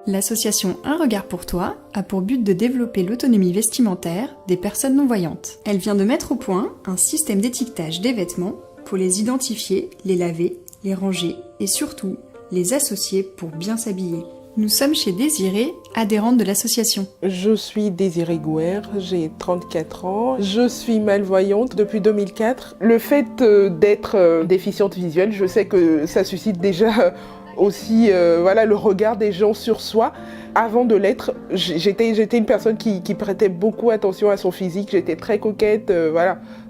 L'association Un regard pour toi a pour but de développer l'autonomie vestimentaire des personnes non-voyantes. Elle vient de mettre au point un système d'étiquetage des vêtements pour les identifier, les laver, les ranger et surtout les associer pour bien s'habiller. Nous sommes chez Désirée, adhérente de l'association. Je suis Désirée Gouer, j'ai 34 ans, je suis malvoyante depuis 2004. Le fait d'être déficiente visuelle, je sais que ça suscite déjà aussi le regard des gens sur soi. Avant de l'être, j'étais une personne qui prêtait beaucoup attention à son physique, j'étais très coquette,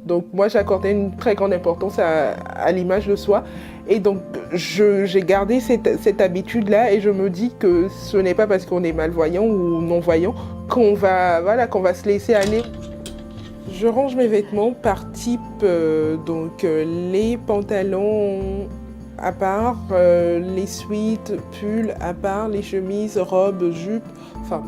Donc moi j'accordais une très grande importance à l'image de soi. Et donc j'ai gardé cette habitude-là et je me dis que ce n'est pas parce qu'on est malvoyant ou non-voyant qu'on va se laisser aller. Je range mes vêtements par type, les pantalons à part, les sweats, pulls à part, les chemises, robes, jupes,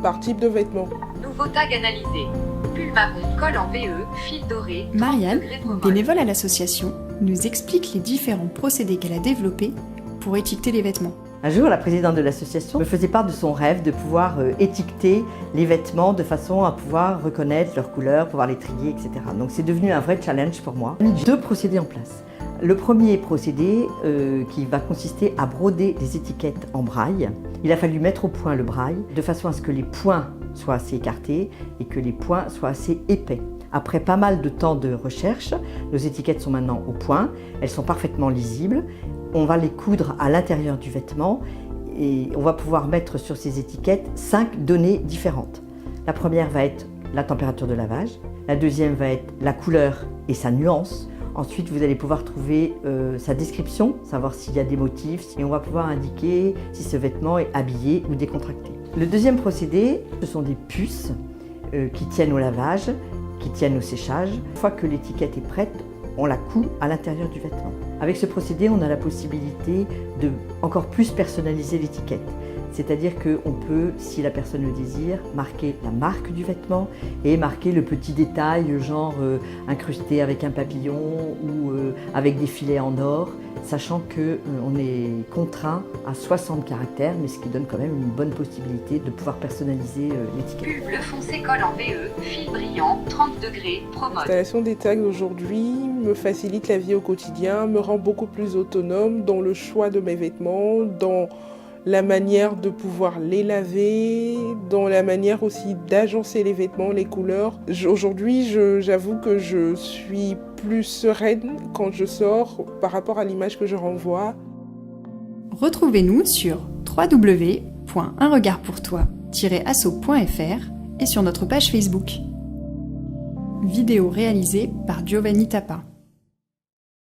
par type de vêtements. Nouveau tag analysé. Pull marron, col en VE, fil doré. Marianne, bénévole à l'association, nous explique les différents procédés qu'elle a développés pour étiqueter les vêtements. Un jour, la présidente de l'association me faisait part de son rêve de pouvoir étiqueter les vêtements de façon à pouvoir reconnaître leurs couleurs, pouvoir les trier, etc. Donc c'est devenu un vrai challenge pour moi. J'ai mis 2 procédés en place. Le premier procédé qui va consister à broder des étiquettes en braille. Il a fallu mettre au point le braille de façon à ce que les points soient assez écartés et que les points soient assez épais. Après pas mal de temps de recherche, nos étiquettes sont maintenant au point, elles sont parfaitement lisibles. On va les coudre à l'intérieur du vêtement et on va pouvoir mettre sur ces étiquettes 5 données différentes. La première va être la température de lavage, la deuxième va être la couleur et sa nuance. Ensuite, vous allez pouvoir trouver sa description, savoir s'il y a des motifs, et on va pouvoir indiquer si ce vêtement est habillé ou décontracté. Le deuxième procédé, ce sont des puces qui tiennent au lavage, qui tiennent au séchage. Une fois que l'étiquette est prête, on la coud à l'intérieur du vêtement. Avec ce procédé, on a la possibilité de encore plus personnaliser l'étiquette. C'est-à-dire qu'on peut, si la personne le désire, marquer la marque du vêtement et marquer le petit détail, genre incrusté avec un papillon ou avec des filets en or, sachant qu'on est contraint à 60 caractères, mais ce qui donne quand même une bonne possibilité de pouvoir personnaliser l'étiquette. Pull bleu foncé, col en VE, fil brillant, 30 degrés, pro-mode. L'installation des tags aujourd'hui me facilite la vie au quotidien, me rend beaucoup plus autonome dans le choix de mes vêtements, dans la manière de pouvoir les laver, dans la manière aussi d'agencer les vêtements, les couleurs. Aujourd'hui, j'avoue que je suis plus sereine quand je sors par rapport à l'image que je renvoie. Retrouvez-nous sur www.unregardpourtoi-asso.fr et sur notre page Facebook. Vidéo réalisée par Giovanni Tapin.